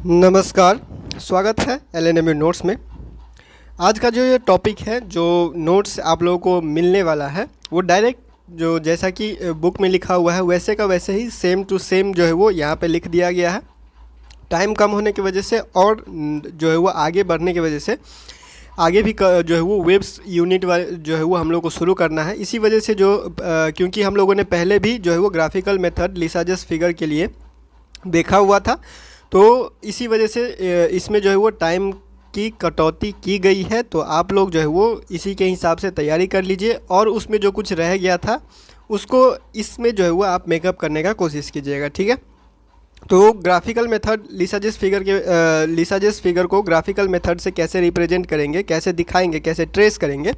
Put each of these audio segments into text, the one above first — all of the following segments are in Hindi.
नमस्कार, स्वागत है एलएनएमयू नोट्स में। आज का जो ये टॉपिक है, जो नोट्स आप लोगों को मिलने वाला है, वो डायरेक्ट जो जैसा कि बुक में लिखा हुआ है वैसे का वैसे ही सेम टू सेम जो है वो यहाँ पे लिख दिया गया है। टाइम कम होने की वजह से और जो है वो आगे बढ़ने की वजह से आगे भी जो है वो वेब्स यूनिट वाले जो है वो हम लोग को शुरू करना है। इसी वजह से क्योंकि हम लोगों ने पहले भी जो है वो ग्राफिकल मेथड लिसाजस फिगर के लिए देखा हुआ था, तो इसी वजह से इसमें जो है वो टाइम की कटौती की गई है। तो आप लोग जो है वो इसी के हिसाब से तैयारी कर लीजिए और उसमें जो कुछ रह गया था उसको इसमें जो है वो आप मेकअप करने का कोशिश कीजिएगा, ठीक है। तो ग्राफिकल मेथड लिसाजस फिगर को ग्राफिकल मेथड से कैसे रिप्रेजेंट करेंगे, कैसे दिखाएंगे, कैसे ट्रेस करेंगे,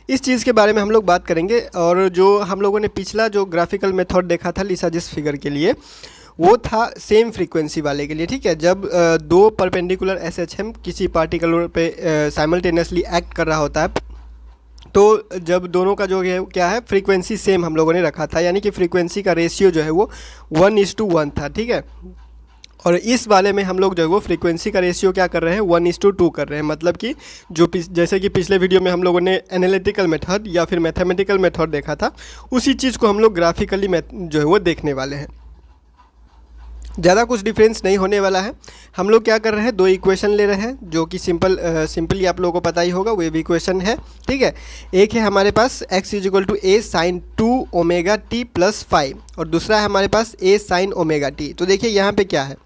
इस चीज़ के बारे में हम लोग बात करेंगे। और जो हम लोगों ने पिछला जो ग्राफिकल मेथड देखा था लिसाजस फिगर के लिए, वो था सेम फ्रीक्वेंसी वाले के लिए, ठीक है। जब दो परपेंडिकुलर SHM किसी पार्टिकल पे साइमल्टेनियसली एक्ट कर रहा होता है, तो जब दोनों का जो है क्या है फ्रीक्वेंसी सेम हम लोगों ने रखा था, यानी कि फ्रीक्वेंसी का रेशियो जो है वो 1:1 था, ठीक है। और इस वाले में हम लोग जो है वो फ्रीक्वेंसी का रेशियो क्या कर रहे हैं, 1:2 कर रहे हैं। मतलब कि जैसे कि पिछले वीडियो में हम लोगों ने एनालिटिकल मेथड या फिर मैथमेटिकल मेथड देखा था, उसी चीज़ को हम लोग ग्राफिकली जो है वो देखने वाले हैं। ज़्यादा कुछ डिफरेंस नहीं होने वाला है। हम लोग क्या कर रहे हैं, दो इक्वेशन ले रहे हैं जो कि सिंपली आप लोगों को पता ही होगा, वेव इक्वेशन है, ठीक है। एक है हमारे पास x = a sin 2 omega t + 5 और दूसरा है हमारे पास a sin ओमेगा t। तो देखिए यहाँ पे क्या है,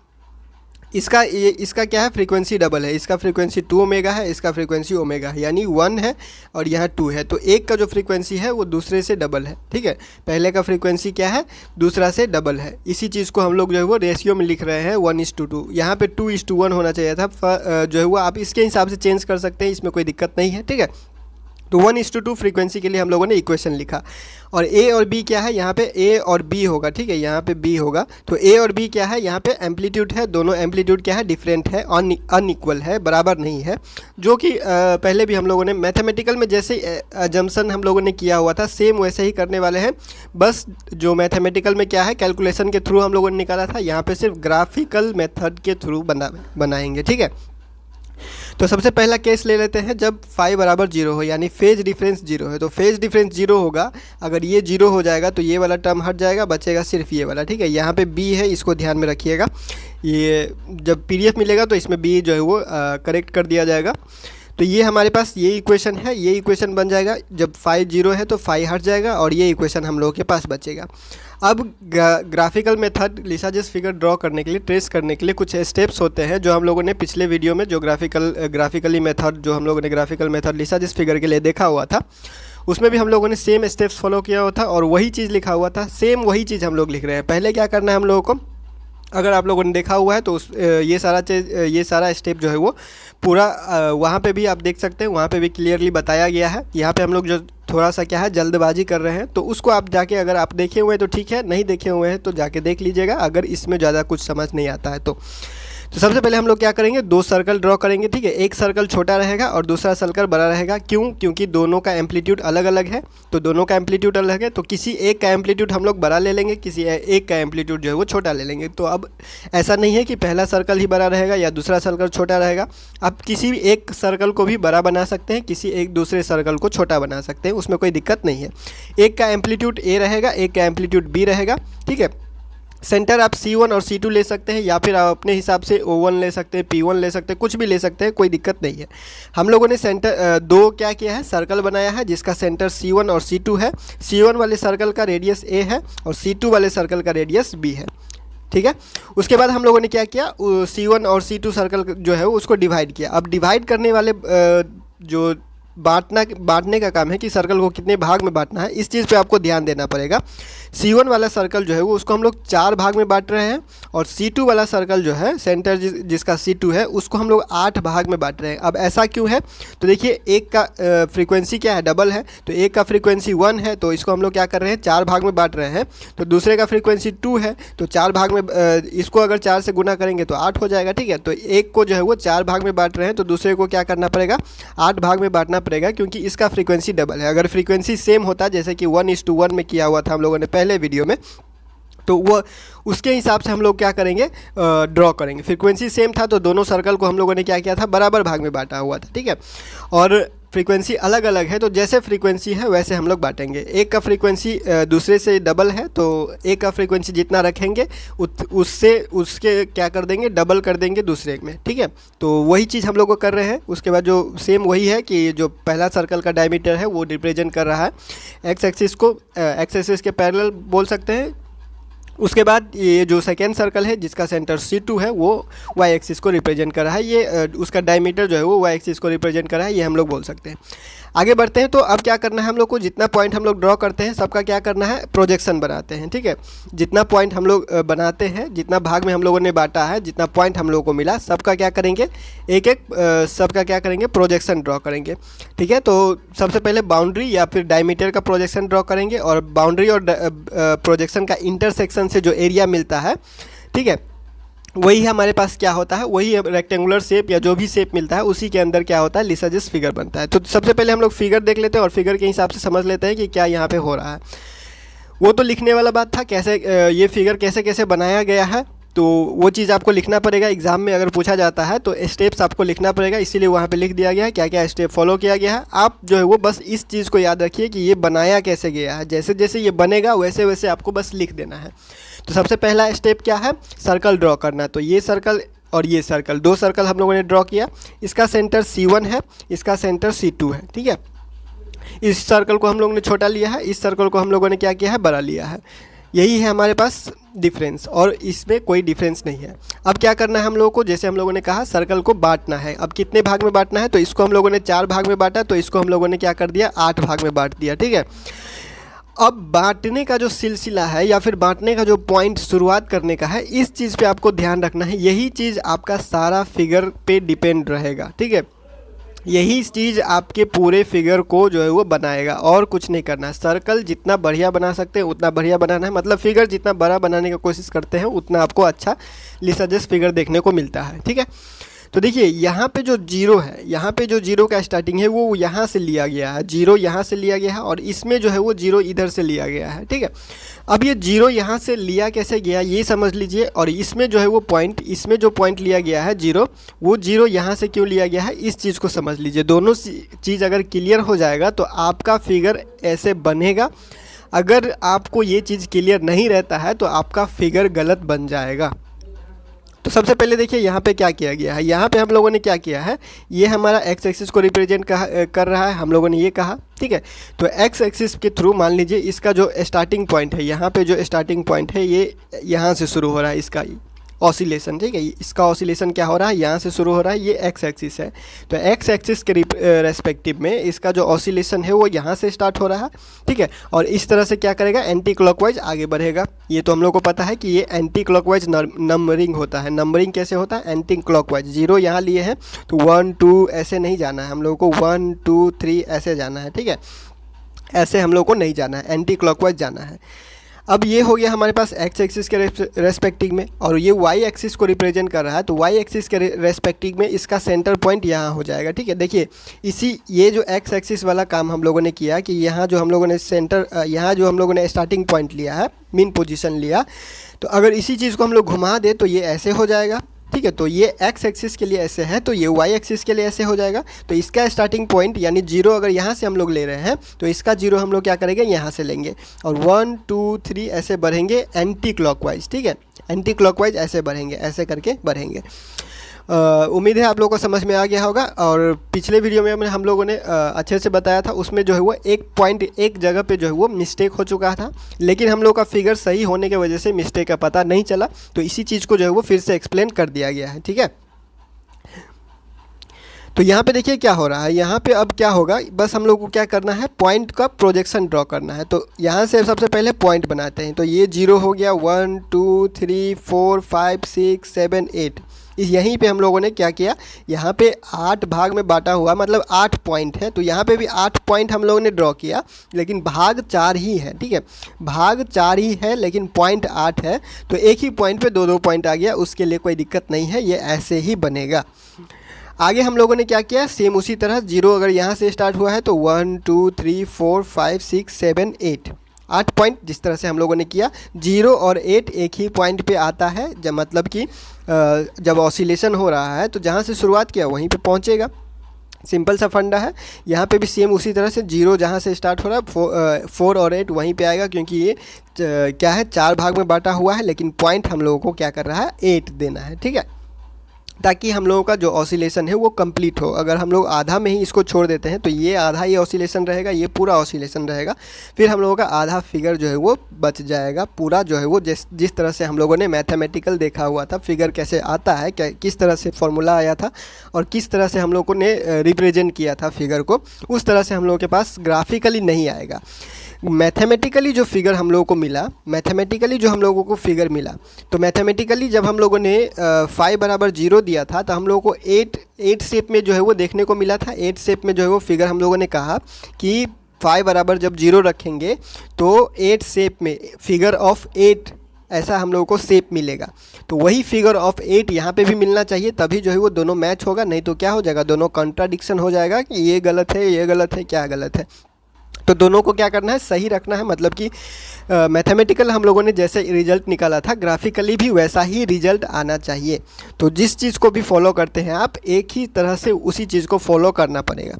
इसका क्या है, फ्रीक्वेंसी डबल है। इसका फ्रीक्वेंसी 2 ओमेगा है, इसका फ्रीक्वेंसी ओमेगा है, यानी 1 है और यहाँ 2 है। तो एक का जो फ्रीक्वेंसी है वो दूसरे से डबल है, ठीक है। पहले का फ्रीक्वेंसी क्या है, दूसरा से डबल है। इसी चीज़ को हम लोग जो है वो रेशियो में लिख रहे हैं 1:2। यहाँ पे 2:1 होना चाहिए था, जो है वो आप इसके हिसाब से चेंज कर सकते हैं, इसमें कोई दिक्कत नहीं है, ठीक है। तो 1:2 फ्रीक्वेंसी के लिए हम लोगों ने इक्वेशन लिखा। और ए और बी क्या है, यहाँ पे ए और बी होगा, ठीक है, यहाँ पे बी होगा। तो ए और बी क्या है, यहाँ पे एम्पलीट्यूड है, दोनों एम्पलीट्यूड क्या है, डिफरेंट है, अनइक्वल है, बराबर नहीं है। जो कि पहले भी हम लोगों ने मैथमेटिकल में जैसे अजम्पशन हम लोगों ने किया हुआ था, सेम वैसे ही करने वाले हैं। बस जो मैथमेटिकल में क्या है, कैलकुलेशन के थ्रू हम लोगों ने निकाला था, यहाँ पे सिर्फ ग्राफिकल मेथड के थ्रू बनाएंगे, ठीक है। तो सबसे पहला केस ले लेते हैं, जब फाई बराबर 0 हो, यानी फेज डिफरेंस 0 है। तो फेज डिफरेंस 0 होगा, अगर ये 0 हो जाएगा तो ये वाला टर्म हट जाएगा, बचेगा सिर्फ ये वाला, ठीक है। यहाँ पे b है, इसको ध्यान में रखिएगा। ये जब PDF मिलेगा तो इसमें b जो है वो करेक्ट कर दिया जाएगा। तो ये हमारे पास ये इक्वेशन है, ये इक्वेशन बन जाएगा। जब फाई 0 है तो फाई हट जाएगा और ये इक्वेशन हम लोगों के पास बचेगा। अब graphical method Lissajous figure draw करने के लिए, ट्रेस करने के लिए कुछ स्टेप्स होते हैं जो हम लोगों ने पिछले वीडियो में जो ग्राफिकली मेथड जो हम लोगों ने ग्राफिकल मेथड लिसाजस फिगर के लिए देखा हुआ था, उसमें भी हम लोगों ने सेम स्टेप्स फॉलो किया हुआ था और वही चीज़ लिखा हुआ था, सेम वही चीज़ हम लोग लिख रहे हैं। पहले क्या करना है हम लोगों को, अगर आप लोगों ने देखा हुआ है तो ये सारा स्टेप जो है वो पूरा वहाँ पे भी आप देख सकते हैं, वहाँ पे भी क्लियरली बताया गया है। यहाँ पे हम लोग जो थोड़ा सा क्या है जल्दबाजी कर रहे हैं, तो उसको आप जाके, अगर आप देखे हुए हैं तो ठीक है, नहीं देखे हुए हैं तो जाके देख लीजिएगा, अगर इसमें ज़्यादा कुछ समझ नहीं आता है तो सबसे पहले हम लोग क्या करेंगे, दो सर्कल ड्रॉ करेंगे, ठीक है। एक सर्कल छोटा रहेगा और दूसरा सर्कल बड़ा रहेगा। क्यों? क्योंकि दोनों का एम्पलीट्यूड अलग अलग है, तो दोनों का एम्पलीट्यूड अलग है, तो किसी एक का एम्पलीट्यूड हम लोग बड़ा ले लेंगे, किसी एक का एम्पलीट्यूड जो है वो छोटा ले लेंगे। तो अब ऐसा नहीं है कि पहला सर्कल ही बड़ा रहेगा या दूसरा सर्कल छोटा रहेगा। आप किसी भी एक सर्कल को भी बड़ा बना सकते हैं, किसी एक दूसरे सर्कल को छोटा बना सकते हैं, उसमें कोई दिक्कत नहीं है। एक का एम्पलीट्यूड A रहेगा, एक का एम्पलीट्यूड B रहेगा, ठीक है। सेंटर आप C1 और C2 ले सकते हैं, या फिर आप अपने हिसाब से O1 ले सकते हैं, P1 ले सकते हैं, कुछ भी ले सकते हैं, कोई दिक्कत नहीं है। हम लोगों ने सेंटर दो क्या किया है, सर्कल बनाया है जिसका सेंटर C1 और C2 है। C1 वाले सर्कल का रेडियस A है और C2 वाले सर्कल का रेडियस B है, ठीक है। उसके बाद हम लोगों ने क्या किया, C1 और C2 सर्कल जो है उसको डिवाइड किया। अब डिवाइड करने वाले जो बांटने का काम है कि सर्कल को कितने भाग में बांटना है, इस चीज़ पे आपको ध्यान देना पड़ेगा। C1 वाला सर्कल जो है वो उसको हम लोग 4 भाग में बांट रहे हैं और C2 वाला सर्कल जो है सेंटर जिसका C2 है उसको हम लोग 8 भाग में बांट रहे हैं। अब ऐसा क्यों है, तो देखिए एक का फ्रीक्वेंसी क्या है, डबल है, तो एक का फ्रीक्वेंसी 1 है, तो इसको हम लोग क्या कर रहे हैं, 4 भाग में बांट रहे हैं। तो दूसरे का फ्रीक्वेंसी 2 है, तो 4 भाग में इसको अगर 4 से गुना करेंगे तो 8 हो जाएगा, ठीक है। तो एक को जो है वो 4 भाग में बांट रहे हैं, तो दूसरे को क्या करना पड़ेगा, 8 भाग में बांटना पड़ेगा, क्योंकि इसका फ्रीक्वेंसी डबल है। अगर फ्रीक्वेंसी सेम होता, जैसे कि 1:1 में किया हुआ था हम लोगों ने पहले वीडियो में, तो वो उसके हिसाब से हम लोग क्या करेंगे, ड्रॉ करेंगे। फ्रीक्वेंसी सेम था तो दोनों सर्कल को हम लोगों ने क्या किया था, बराबर भाग में बांटा हुआ था, ठीक है। और फ्रीक्वेंसी अलग अलग है तो जैसे फ्रीक्वेंसी है वैसे हम लोग बांटेंगे। एक का फ्रीक्वेंसी दूसरे से डबल है तो एक का फ्रीक्वेंसी जितना रखेंगे उससे उसके क्या कर देंगे, डबल कर देंगे दूसरे में, ठीक है। तो वही चीज़ हम लोग को कर रहे हैं। उसके बाद जो सेम वही है कि जो पहला सर्कल का डायमीटर है वो रिप्रेजेंट कर रहा है एक्स एक्सिस को, एक्स एक्सिस के पैरेलल बोल सकते हैं। उसके बाद ये जो सेकेंड सर्कल है जिसका सेंटर C2 है वो वाई एक्सिस को रिप्रेजेंट कर रहा है, ये उसका डायमीटर जो है वो वाई एक्सिस को रिप्रेजेंट कर रहा है, ये हम लोग बोल सकते हैं। आगे बढ़ते हैं तो अब क्या करना है हम लोग को, जितना पॉइंट हम लोग ड्रॉ करते हैं सबका क्या करना है, प्रोजेक्शन बनाते हैं, ठीक है। जितना पॉइंट हम लोग बनाते हैं, जितना भाग में हम लोगों ने बांटा है, जितना पॉइंट हम लोगों को मिला, सबका क्या करेंगे, एक एक सबका क्या करेंगे, प्रोजेक्शन ड्रॉ करेंगे, ठीक है। तो सबसे पहले बाउंड्री या फिर डायमीटर का प्रोजेक्शन ड्रॉ करेंगे और बाउंड्री और प्रोजेक्शन का इंटरसेक्शन से जो एरिया मिलता है, ठीक है, वही हमारे पास क्या होता है, वही रेक्टेंगुलर शेप या जो भी शेप मिलता है उसी के अंदर क्या होता है, लिसाजिस फिगर बनता है। तो सबसे पहले हम लोग फिगर देख लेते हैं और फिगर के हिसाब से समझ लेते हैं कि क्या यहाँ पे हो रहा है। वो तो लिखने वाला बात था, कैसे ये फिगर कैसे कैसे बनाया गया है, तो वो चीज़ आपको लिखना पड़ेगा। एग्जाम में अगर पूछा जाता है तो स्टेप्स आपको लिखना पड़ेगा, इसीलिए वहाँ पे लिख दिया गया है क्या क्या स्टेप फॉलो किया गया है। आप जो है वो बस इस चीज़ को याद रखिए कि ये बनाया कैसे गया है, जैसे जैसे ये बनेगा वैसे वैसे आपको बस लिख देना है। तो सबसे पहला स्टेप क्या है, सर्कल ड्रॉ करना। तो ये सर्कल और ये सर्कल, दो सर्कल हम लोगों ने ड्रॉ किया। इसका सेंटर C1 है, इसका सेंटर C2 है, ठीक है। इस सर्कल को हम लोगों ने छोटा लिया है, इस सर्कल को हम लोगों ने क्या किया है, बड़ा लिया है। यही है हमारे पास डिफरेंस और इसमें कोई डिफरेंस नहीं है। अब क्या करना है हम लोगों को, जैसे हम लोगों ने कहा सर्कल को बांटना है। अब कितने भाग में बांटना है, तो इसको हम लोगों ने 4 भाग में बांटा, तो इसको हम लोगों ने क्या कर दिया, 8 भाग में बांट दिया, ठीक है। अब बांटने का जो सिलसिला है या फिर बांटने का जो पॉइंट शुरुआत करने का है, इस चीज़ पे आपको ध्यान रखना है। यही चीज़ आपका सारा फिगर पे डिपेंड रहेगा, ठीक है। यही चीज़ आपके पूरे फिगर को जो है वो बनाएगा और कुछ नहीं करना है। सर्कल जितना बढ़िया बना सकते हैं उतना बढ़िया बनाना है, मतलब फिगर जितना बड़ा बनाने की कोशिश करते हैं उतना आपको अच्छा लिसाजिस फिगर देखने को मिलता है, ठीक है। तो देखिए यहाँ पे जो जीरो है, यहाँ पे जो जीरो का स्टार्टिंग है वो यहाँ से लिया गया है, जीरो यहाँ से लिया गया है और इसमें जो है वो जीरो इधर से लिया गया है, ठीक है। अब ये जीरो यहाँ से लिया कैसे गया ये समझ लीजिए, और इसमें जो है वो पॉइंट, इसमें जो पॉइंट लिया गया है जीरो, वो जीरो यहाँ से क्यों लिया गया है, इस चीज़ को समझ लीजिए। दोनों चीज़ अगर क्लियर हो जाएगा तो आपका फिगर ऐसे बनेगा। अगर आपको ये चीज़ क्लियर नहीं रहता है तो आपका फिगर गलत बन जाएगा। तो सबसे पहले देखिए यहाँ पे क्या किया गया है, यहाँ पे हम लोगों ने क्या किया है, ये हमारा एक्स एक्सिस को रिप्रेजेंट कर रहा है, हम लोगों ने ये कहा, ठीक है। तो एक्स एक्सिस के थ्रू मान लीजिए इसका जो स्टार्टिंग पॉइंट है, यहाँ पे जो स्टार्टिंग पॉइंट है ये यहाँ से शुरू हो रहा है, इसका ऑसिलेशन, ठीक है। इसका ऑसिलेशन क्या हो रहा है, यहाँ से शुरू हो रहा है, ये एक्स एक्सिस है। तो एक्स एक्सिस के रेस्पेक्टिव में इसका जो ऑसिलेशन है वो यहाँ से स्टार्ट हो रहा है, ठीक है। और इस तरह से क्या करेगा, एंटी क्लॉकवाइज आगे बढ़ेगा। ये तो हम लोग को पता है कि ये एंटी क्लॉकवाइज नंबरिंग होता है। नंबरिंग कैसे होता है, एंटी क्लॉकवाइज। जीरो यहाँ लिए हैं तो 1 2 ऐसे नहीं जाना है हम लोगों को, 1 2 3 ऐसे जाना है, ठीक है। ऐसे हम लोग को नहीं जाना है, एंटी क्लॉकवाइज जाना है। अब ये हो गया हमारे पास एक्स एक्सिस के रेस्पेक्टिव में, और ये वाई एक्सिस को रिप्रेजेंट कर रहा है। तो वाई एक्सिस के रेस्पेक्टिव में इसका सेंटर पॉइंट यहाँ हो जाएगा, ठीक है। देखिए इसी ये जो एक्स एक्सिस वाला काम हम लोगों ने किया कि यहाँ जो हम लोगों ने सेंटर, यहाँ जो हम लोगों ने स्टार्टिंग पॉइंट लिया है, मीन पोजीशन लिया, तो अगर इसी चीज़ को हम लोग घुमा दे तो ये ऐसे हो जाएगा, ठीक है। तो ये एक्स एक्सिस के लिए ऐसे है तो ये वाई एक्सिस के लिए ऐसे हो जाएगा। तो इसका स्टार्टिंग पॉइंट यानी जीरो अगर यहाँ से हम लोग ले रहे हैं तो इसका जीरो हम लोग क्या करेंगे, यहाँ से लेंगे और 1 2 3 ऐसे बढ़ेंगे एंटी क्लॉकवाइज, ठीक है। एंटी क्लॉकवाइज ऐसे बढ़ेंगे, ऐसे करके बढ़ेंगे। उम्मीद है आप लोगों को समझ में आ गया होगा। और पिछले वीडियो में हम लोगों ने अच्छे से बताया था, उसमें जो है वो एक पॉइंट एक जगह पे जो है वो मिस्टेक हो चुका था, लेकिन हम लोग का फिगर सही होने की वजह से मिस्टेक का पता नहीं चला। तो इसी चीज़ को जो है वो फिर से एक्सप्लेन कर दिया गया है, ठीक है। तो यहाँ पे देखिए क्या हो रहा है, यहाँ पे अब क्या होगा, बस हम लोग को क्या करना है, पॉइंट का प्रोजेक्शन ड्रॉ करना है। तो यहाँ से सबसे पहले पॉइंट बनाते हैं। तो ये जीरो हो गया, 1 2 3 4 5 6 7 8। इस यहीं पे हम लोगों ने क्या किया, यहाँ पे 8 भाग में बांटा हुआ, मतलब 8 पॉइंट है। तो यहाँ पे भी 8 पॉइंट हम लोगों ने ड्रॉ किया, लेकिन भाग 4 ही है, ठीक है। भाग 4 ही है लेकिन पॉइंट 8 है। तो एक ही पॉइंट पे 2 2 पॉइंट आ गया, उसके लिए कोई दिक्कत नहीं है, ये ऐसे ही बनेगा। आगे हम लोगों ने क्या किया, सेम उसी तरह जीरो अगर यहाँ से स्टार्ट हुआ है तो 1 2 3 4 5 6 7 8 8 पॉइंट जिस तरह से हम लोगों ने किया, 0 और 8 एक ही पॉइंट पे आता है, जब मतलब कि जब ऑसिलेशन हो रहा है तो जहाँ से शुरुआत किया वहीं पे पहुँचेगा। सिंपल सा फंडा है। यहाँ पे भी सेम उसी तरह से 0 जहाँ से स्टार्ट हो रहा है 4 और 8 वहीं पे आएगा, क्योंकि ये क्या है 4 भाग में बांटा हुआ है, लेकिन पॉइंट हम लोगों को क्या कर रहा है 8 देना है, ठीक है, ताकि हम लोगों का जो ऑसिलेशन है वो कंप्लीट हो। अगर हम लोग आधा में ही इसको छोड़ देते हैं तो ये आधा ही ऑसिलेशन रहेगा, ये पूरा ऑसिलेशन रहेगा, फिर हम लोगों का आधा फिगर जो है वो बच जाएगा। पूरा जो है वो जिस तरह से हम लोगों ने मैथमेटिकल देखा हुआ था, फिगर कैसे आता है, किस तरह से फॉर्मूला आया था और किस तरह से हम लोगों ने रिप्रेजेंट किया था फिगर को, उस तरह से हम लोगों के पास ग्राफिकली नहीं आएगा। मैथमेटिकली जो फिगर हम लोगों को मिला, मैथमेटिकली जो हम लोगों को फिगर मिला, तो मैथमेटिकली जब हम लोगों ने 5 बराबर 0 दिया था तो हम लोगों को 8 शेप में जो है वो देखने को मिला था। 8 शेप में जो है वो फिगर हम लोगों ने कहा कि 5 बराबर जब 0 रखेंगे तो 8 शेप में फिगर ऑफ 8 ऐसा हम लोगों को शेप मिलेगा। तो वही फिगर ऑफ 8 यहाँ पे भी मिलना चाहिए, तभी जो है वो दोनों मैच होगा, नहीं तो क्या हो जाएगा, दोनों कॉन्ट्राडिक्शन हो जाएगा कि ये गलत है, ये गलत है, क्या गलत है। तो दोनों को क्या करना है, सही रखना है। मतलब कि मैथमेटिकल हम लोगों ने जैसे रिजल्ट निकाला था, ग्राफिकली भी वैसा ही रिजल्ट आना चाहिए। तो जिस चीज़ को भी फॉलो करते हैं आप, एक ही तरह से उसी चीज़ को फॉलो करना पड़ेगा।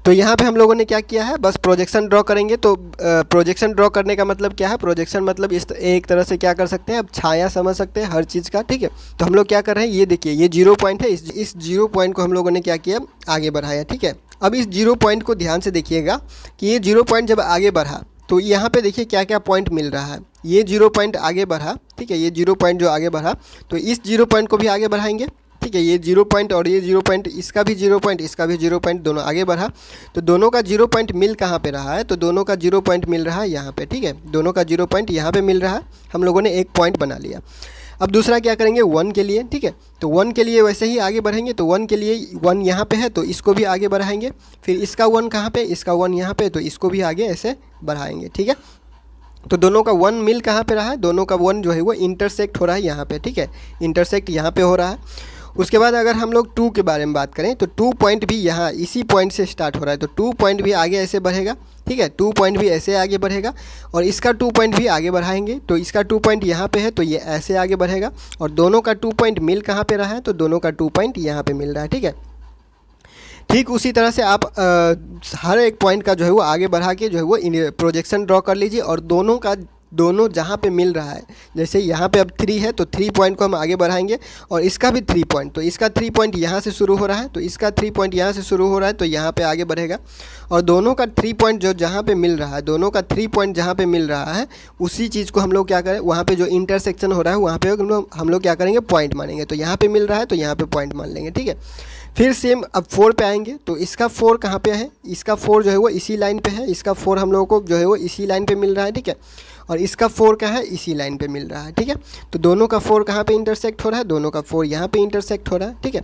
तो यहाँ पे हम लोगों ने क्या किया है, बस प्रोजेक्शन ड्रॉ करेंगे। तो प्रोजेक्शन ड्रॉ करने का मतलब क्या है, प्रोजेक्शन मतलब इस एक तरह से क्या कर सकते हैं, अब छाया समझ सकते हैं हर चीज़ का, ठीक है। तो हम लोग क्या कर रहे हैं, ये देखिए ये 0 पॉइंट है, इस 0 पॉइंट को हम लोगों ने क्या किया, आगे बढ़ाया, ठीक है। अब इस 0 पॉइंट को ध्यान से देखिएगा कि ये 0 पॉइंट जब आगे बढ़ा तो यहाँ पे देखिए क्या क्या पॉइंट मिल रहा है। ये 0 पॉइंट आगे बढ़ा, ठीक है, ये 0 पॉइंट जो आगे बढ़ा, तो इस 0 पॉइंट को भी आगे बढ़ाएंगे, ठीक है। ये 0 पॉइंट और ये 0 पॉइंट, इसका भी 0 पॉइंट, इसका भी 0 पॉइंट, दोनों आगे बढ़ा। तो दोनों का 0 पॉइंट मिल कहाँ पे रहा है, तो दोनों का 0 पॉइंट मिल रहा है यहाँ पे, ठीक है। दोनों का 0 पॉइंट यहाँ पे मिल रहा है, हम लोगों ने एक पॉइंट बना लिया। अब दूसरा क्या करेंगे, 1 के लिए, ठीक है। तो 1 के लिए वैसे ही आगे बढ़ेंगे। तो 1 के लिए 1 यहाँ पे है तो इसको भी आगे बढ़ाएंगे, फिर इसका 1 कहाँ पे, इसका 1 यहाँ पे, तो इसको भी आगे ऐसे बढ़ाएंगे, ठीक है। तो दोनों का 1 मिल कहाँ पे रहा है, दोनों का 1 जो है वो इंटरसेक्ट हो रहा है यहाँ पे, ठीक है, इंटरसेक्ट यहाँ पे हो रहा है। उसके बाद अगर हम लोग 2 के बारे में बात करें तो 2 पॉइंट भी यहाँ इसी पॉइंट से स्टार्ट हो रहा है, तो 2 पॉइंट भी आगे ऐसे बढ़ेगा, ठीक है। 2 पॉइंट भी ऐसे आगे बढ़ेगा और इसका 2 पॉइंट भी आगे बढ़ाएंगे। तो इसका 2 पॉइंट यहाँ पे है तो ये ऐसे आगे बढ़ेगा, और दोनों का 2 पॉइंट मिल कहाँ पे रहा है, तो दोनों का 2 पॉइंट यहाँ पे मिल रहा है, ठीक है। ठीक उसी तरह से आप हर एक पॉइंट का जो है वो आगे बढ़ा के जो है वो प्रोजेक्शन ड्रॉ कर लीजिए, और दोनों जहाँ पे मिल रहा है, जैसे यहाँ पे अब 3 है तो 3 पॉइंट को हम आगे बढ़ाएंगे, और इसका भी 3 पॉइंट, तो इसका 3 पॉइंट यहाँ से शुरू हो रहा है, तो इसका 3 पॉइंट यहाँ से शुरू हो रहा है, तो यहाँ पे आगे बढ़ेगा। और दोनों का 3 पॉइंट जो जहाँ पे मिल रहा है, दोनों का 3 पॉइंट जहाँ पे मिल रहा है, उसी चीज़ को हम लोग क्या करें, वहाँ पे जो इंटरसेक्शन हो रहा है वहाँ पे हम लोग क्या करेंगे, पॉइंट मानेंगे। तो यहाँ पे मिल रहा है तो यहाँ पे पॉइंट मान लेंगे, ठीक है। फिर सेम अब 4 पे आएंगे, तो इसका 4 कहाँ पे है, इसका 4 जो है वो इसी लाइन पे है, इसका 4 हम लोगों को जो है वो इसी लाइन पे मिल रहा है, ठीक है। और इसका 4 क्या है, इसी लाइन पे मिल रहा है, ठीक है। तो दोनों का 4 कहाँ पे इंटरसेक्ट हो रहा है, दोनों का 4 यहाँ पे इंटरसेक्ट हो रहा है, ठीक है।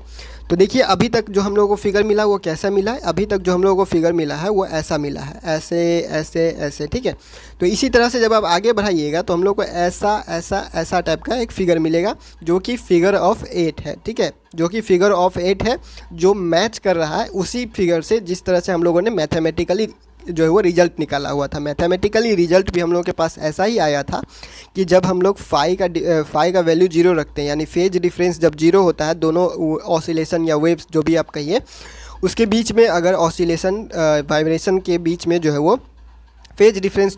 तो देखिए अभी तक जो हम लोगों को फिगर मिला वो कैसा मिला है, अभी तक जो हम लोगों को फिगर मिला है वो ऐसा मिला है, ऐसे ऐसे ऐसे, ठीक है। तो इसी तरह से जब आप आगे बढ़ाइएगा तो हम लोग को ऐसा ऐसा ऐसा टाइप का एक फिगर मिलेगा, जो कि फिगर ऑफ 8 है, ठीक है, जो कि फिगर ऑफ 8 है, जो मैच कर रहा है उसी फिगर से जिस तरह से हम लोगों ने मैथमेटिकली जो है वो रिजल्ट निकाला हुआ था। मैथमेटिकली रिजल्ट भी हम लोगों के पास ऐसा ही आया था कि जब हम लोग फाई का वैल्यू 0 रखते हैं, यानी फेज डिफरेंस जब 0 होता है, दोनों ऑसिलेशन या वेव्स जो भी आप कहिए, उसके बीच में अगर ऑसिलेशन वाइब्रेशन के बीच में जो है वो फेज डिफरेंस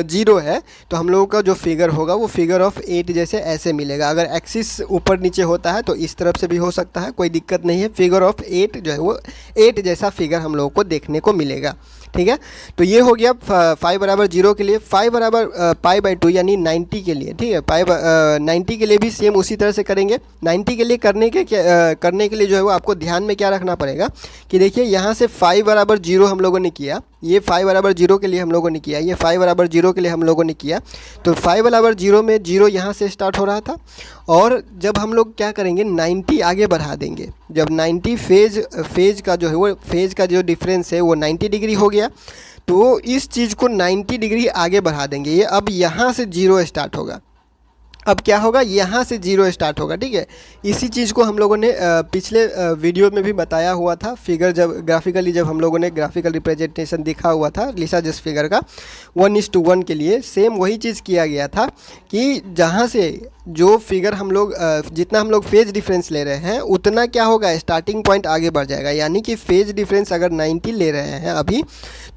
0 है, तो हम लोगों का जो फिगर होगा वो फिगर ऑफ 8 जैसे ऐसे मिलेगा। अगर एक्सिस ऊपर नीचे होता है तो इस तरफ से भी हो सकता है, कोई दिक्कत नहीं है। फिगर ऑफ 8 जो है वो 8 जैसा फिगर हम लोगों को देखने को मिलेगा, ठीक है। तो ये हो गया 5 बराबर 0 के लिए। 5 बराबर π/2 यानी 90 के लिए, ठीक है। 90 के लिए भी सेम उसी तरह से करेंगे। 90 के लिए करने के लिए जो है वो आपको ध्यान में क्या रखना पड़ेगा कि देखिए यहाँ से 5 बराबर 0 हम लोगों ने किया, ये 5 बराबर 0 के लिए हम लोगों ने किया, ये 5 बराबर 0 के लिए हम लोगों ने किया। तो 5 बराबर 0 में 0 यहाँ से स्टार्ट हो रहा था, और जब हम लोग क्या करेंगे 90 आगे बढ़ा देंगे, जब 90 फेज का जो है वो फेज का जो डिफरेंस है वो 90 डिग्री हो गया, तो इस चीज़ को 90 डिग्री आगे बढ़ा देंगे। ये अब यहाँ से 0 स्टार्ट होगा, अब क्या होगा, यहाँ से 0 स्टार्ट होगा, ठीक है। इसी चीज़ को हम लोगों ने पिछले वीडियो में भी बताया हुआ था। फिगर जब ग्राफिकली जब हम लोगों ने ग्राफिकल रिप्रेजेंटेशन दिखा हुआ था लिसाजस फिगर का 1:1 के लिए, सेम वही चीज़ किया गया था कि जहाँ से जो फिगर हम लोग जितना हम लोग फेज डिफरेंस ले रहे हैं उतना क्या होगा, स्टार्टिंग पॉइंट आगे बढ़ जाएगा। यानी कि फेज डिफरेंस अगर 90 ले रहे हैं अभी,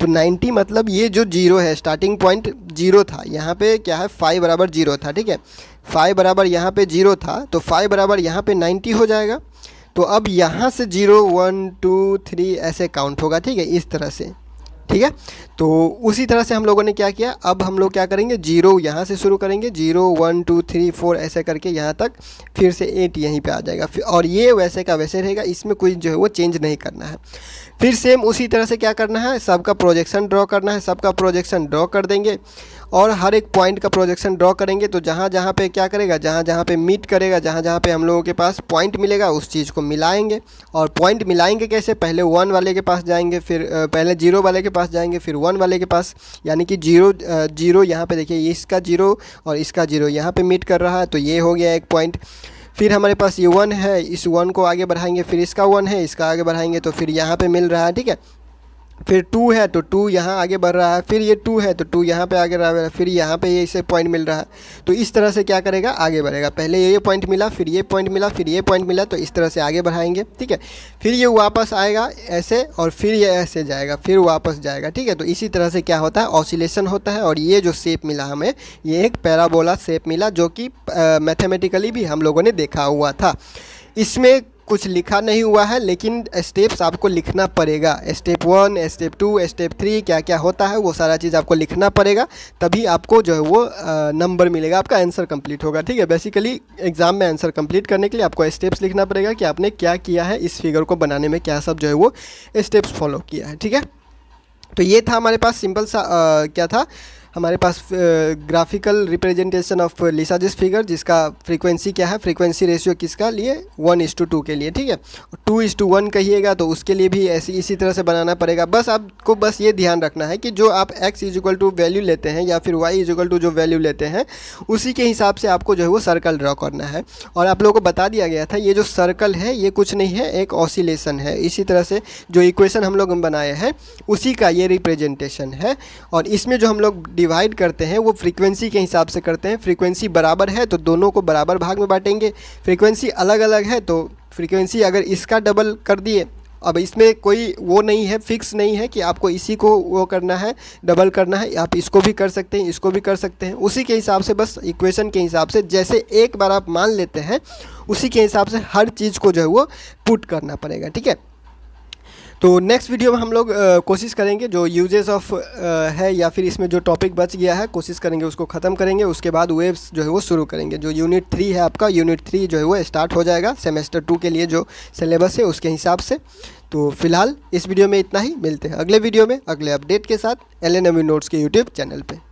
तो 90 मतलब ये जो 0 है, स्टार्टिंग पॉइंट 0 था, यहाँ पे क्या है, फाई बराबर 0 था, ठीक है। फाई बराबर यहाँ पे 0 था, तो फाई बराबर यहाँ पे 90 हो जाएगा। तो अब यहाँ से 0 1 2 3 ऐसे काउंट होगा, ठीक है, इस तरह से, ठीक है। तो उसी तरह से हम लोगों ने क्या किया, अब हम लोग क्या करेंगे, 0 यहाँ से शुरू करेंगे, 0 1 2 3 4 ऐसे करके यहाँ तक, फिर से 8 यहीं पे आ जाएगा, और ये वैसे का वैसे रहेगा, इसमें कोई जो है वो चेंज नहीं करना है। फिर सेम उसी तरह से क्या करना है, सबका प्रोजेक्शन ड्रॉ करना है, सबका प्रोजेक्शन ड्रॉ कर देंगे और हर एक पॉइंट का प्रोजेक्शन ड्रॉ करेंगे। तो जहाँ जहाँ पे क्या करेगा, जहाँ जहाँ पे मीट करेगा, जहाँ जहाँ पे हम लोगों के पास पॉइंट मिलेगा उस चीज़ को मिलाएंगे। और पॉइंट मिलाएंगे कैसे, पहले 1 वाले के पास जाएंगे, फिर पहले 0 वाले के पास जाएंगे, फिर 1 वाले के पास। यानी कि 0 यहाँ पे देखिए, इसका 0 और इसका 0 यहाँ पे मीट कर रहा है, तो ये हो गया एक पॉइंट। फिर हमारे पास ये 1 है, इस 1 को आगे बढ़ाएंगे, फिर इसका 1 है, इसका आगे बढ़ाएंगे, तो फिर यहाँ पे मिल रहा है, ठीक है। फिर 2 है तो 2 यहाँ आगे बढ़ रहा है, फिर ये 2 है तो 2 यहाँ पे आगे बढ़ रहा है, फिर यहाँ पे ये इसे पॉइंट मिल रहा है। तो इस तरह से क्या करेगा, आगे बढ़ेगा। पहले ये पॉइंट मिला, फिर ये पॉइंट मिला, फिर ये पॉइंट मिला, तो इस तरह से आगे बढ़ाएंगे, ठीक है। फिर ये वापस आएगा ऐसे, और फिर ये ऐसे जाएगा, फिर वापस जाएगा, ठीक है। तो इसी तरह से क्या होता है, ऑसिलेशन होता है। और ये जो शेप मिला हमें, ये एक पैराबोला शेप मिला, जो कि मैथमेटिकली भी हम लोगों ने देखा हुआ था। इसमें कुछ लिखा नहीं हुआ है, लेकिन स्टेप्स आपको लिखना पड़ेगा। स्टेप 1, स्टेप 2, स्टेप 3 क्या क्या होता है वो सारा चीज़ आपको लिखना पड़ेगा, तभी आपको जो है वो नंबर मिलेगा, आपका आंसर कंप्लीट होगा, ठीक है। बेसिकली एग्जाम में आंसर कंप्लीट करने के लिए आपको स्टेप्स लिखना पड़ेगा कि आपने क्या किया है, इस फिगर को बनाने में क्या सब जो है वो स्टेप्स फॉलो किया है, ठीक है। तो ये था हमारे पास सिंपल सा क्या था, हमारे पास graphical representation of Lissajous figure, जिसका फ्रीक्वेंसी क्या है, फ्रीक्वेंसी रेशियो किसका लिए, 1:2 के लिए, ठीक है। 2:1 कहिएगा तो उसके लिए भी ऐसी इसी तरह से बनाना पड़ेगा। बस आपको बस ये ध्यान रखना है कि जो आप x = वैल्यू लेते हैं या फिर y = जो वैल्यू लेते हैं, उसी के हिसाब से आपको जो है वो सर्कल ड्रॉ करना है। और आप लोगों को बता दिया गया था, ये जो सर्कल है ये कुछ नहीं है, एक ऑसिलेशन है। इसी तरह से जो इक्वेशन हम लोग बनाए हैं उसी का ये रिप्रेजेंटेशन है। और इसमें जो हम लोग डिवाइड करते हैं वो फ्रीक्वेंसी के हिसाब से करते हैं। फ्रीक्वेंसी बराबर है तो दोनों को बराबर भाग में बांटेंगे, फ्रीक्वेंसी अलग अलग है तो फ्रीक्वेंसी अगर इसका डबल कर दिए, अब इसमें कोई वो नहीं है, फिक्स नहीं है कि आपको इसी को वो करना है, डबल करना है, आप इसको भी कर सकते हैं, इसको भी कर सकते हैं। उसी के हिसाब से, बस इक्वेशन के हिसाब से, जैसे एक बार आप मान लेते हैं उसी के हिसाब से हर चीज़ को जो है वो पुट करना पड़ेगा, ठीक है। तो नेक्स्ट वीडियो में हम लोग कोशिश करेंगे जो यूजेस ऑफ है या फिर इसमें जो टॉपिक बच गया है, कोशिश करेंगे उसको ख़त्म करेंगे। उसके बाद वेव्स जो है वो शुरू करेंगे। जो यूनिट 3 है आपका, यूनिट 3 जो है वो स्टार्ट हो जाएगा सेमेस्टर 2 के लिए जो सिलेबस है उसके हिसाब से। तो फिलहाल इस वीडियो में इतना ही, मिलते हैं अगले वीडियो में अगले अपडेट के साथ LNMU नोट्स के यूट्यूब चैनल पे।